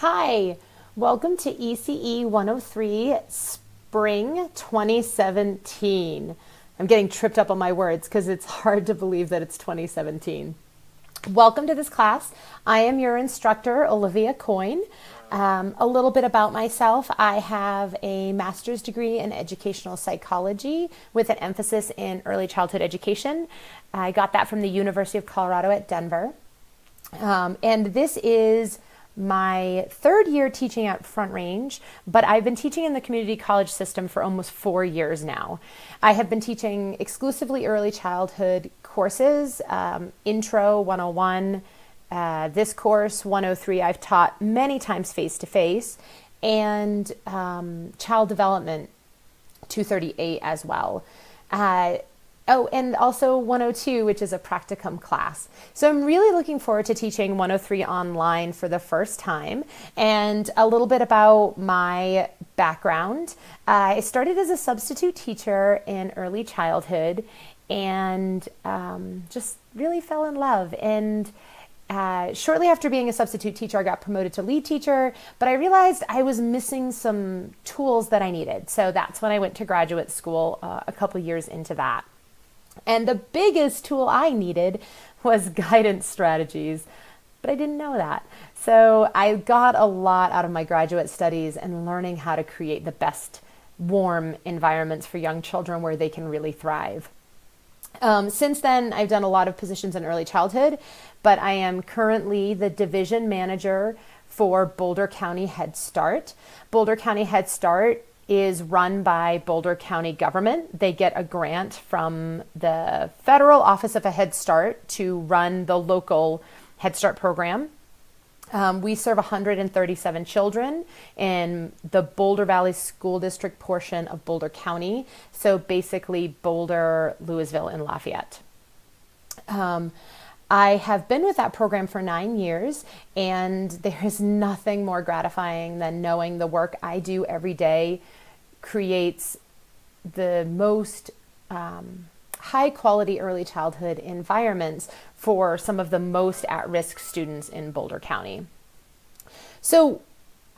Hi, welcome to ECE 103 Spring 2017. I'm getting tripped up on my words because it's hard to believe that it's 2017. Welcome to this class. I am your instructor, Olivia Coyne. A little bit about myself. I have a master's degree in educational psychology with an emphasis in early childhood education. I got that from the University of Colorado at Denver. And this is my third year teaching at Front Range, but I've been teaching in the community college system for almost 4 years now. I have been teaching exclusively early childhood courses, Intro 101, this course 103 I've taught many times face-to-face, and Child Development 238 as well. And also 102, which is a practicum class. So I'm really looking forward to teaching 103 online for the first time. And a little bit about my background. I started as a substitute teacher in early childhood and just really fell in love. And shortly after being a substitute teacher, I got promoted to lead teacher, but I realized I was missing some tools that I needed. So that's when I went to graduate school a couple years into that. And the biggest tool I needed was guidance strategies, but I didn't know that. So I got a lot out of my graduate studies and learning how to create the best warm environments for young children where they can really thrive. Since then, I've done a lot of positions in early childhood, but I am currently the division manager for Boulder County Head Start. Boulder County Head Start is run by Boulder County government. They get a grant from the Federal Office of a Head Start to run the local Head Start program. We serve 137 children in the Boulder Valley School District portion of Boulder County. So basically Boulder, Louisville, and Lafayette. I have been with that program for 9 years, and there is nothing more gratifying than knowing the work I do every day creates the most high quality early childhood environments for some of the most at-risk students in Boulder County. So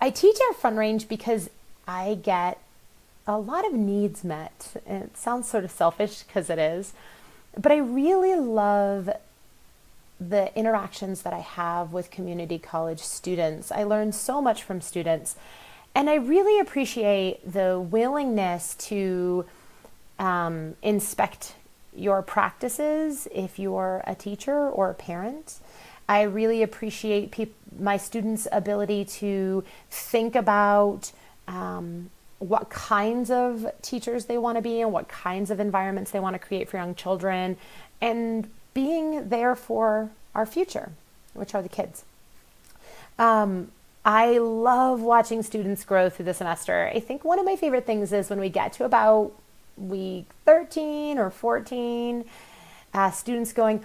I teach at Front Range because I get a lot of needs met. And it sounds sort of selfish because it is, but I really love the interactions that I have with community college students. I learn so much from students, and I really appreciate the willingness to inspect your practices if you're a teacher or a parent. I really appreciate my students' ability to think about what kinds of teachers they want to be and what kinds of environments they want to create for young children, and being there for our future, which are the kids. I love watching students grow through the semester. I think one of my favorite things is when we get to about week 13 or 14, students going,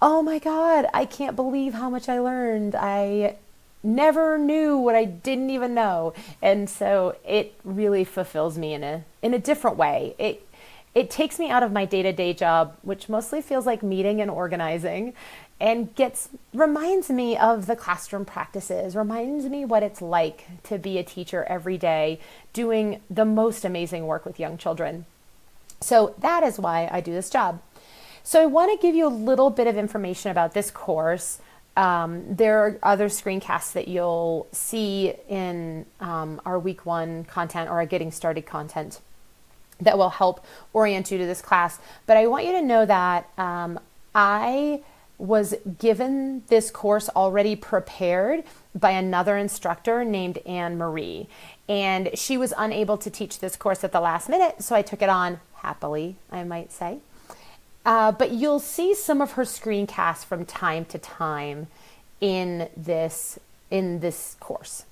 "Oh my God, I can't believe how much I learned. I never knew what I didn't even know." And so it really fulfills me in a different way. It takes me out of my day-to-day job, which mostly feels like meeting and organizing, and reminds me of the classroom practices, reminds me what it's like to be a teacher every day, doing the most amazing work with young children. So that is why I do this job. So I want to give you a little bit of information about this course. There are other screencasts that you'll see in our week 1 content or our getting started content that will help orient you to this class. But I want you to know that I was given this course already prepared by another instructor named Anne Marie. And she was unable to teach this course at the last minute, so I took it on happily, I might say. But you'll see some of her screencasts from time to time in this course.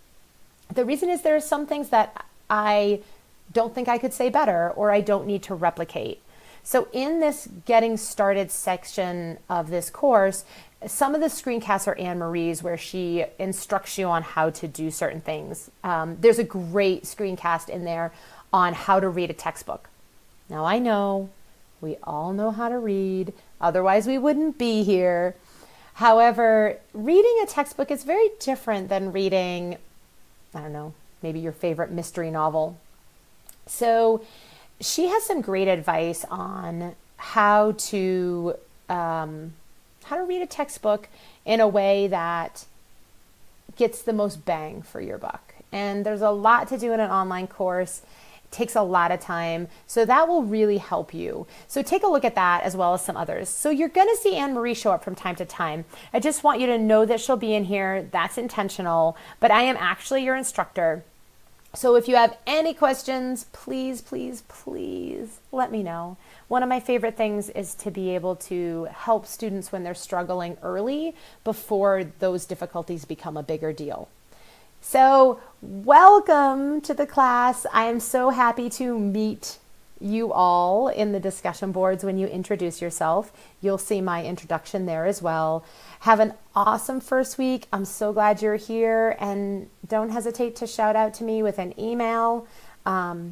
The reason is there are some things that I don't think I could say better or I don't need to replicate. So in this getting started section of this course, some of the screencasts are Anne Marie's where she instructs you on how to do certain things. There's a great screencast in there on how to read a textbook. Now I know we all know how to read, otherwise we wouldn't be here. However, reading a textbook is very different than reading I don't know, maybe your favorite mystery novel. So she has some great advice on how to read a textbook in a way that gets the most bang for your buck. And there's a lot to do in an online course. It takes a lot of time. So that will really help you. So take a look at that as well as some others. So you're going to see Anne Marie show up from time to time. I just want you to know that she'll be in here. That's intentional. But I am actually your instructor. So if you have any questions, please, please, please let me know. One of my favorite things is to be able to help students when they're struggling early before those difficulties become a bigger deal. So welcome to the class. I am so happy to meet you all in the discussion boards when you introduce yourself. You'll see my introduction there as well. Have an awesome first week. I'm so glad you're here, and don't hesitate to shout out to me with an email. I'd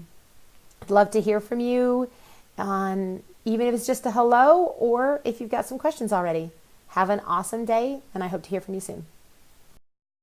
love to hear from you, even if it's just a hello or if you've got some questions already. Have an awesome day, and I hope to hear from you soon.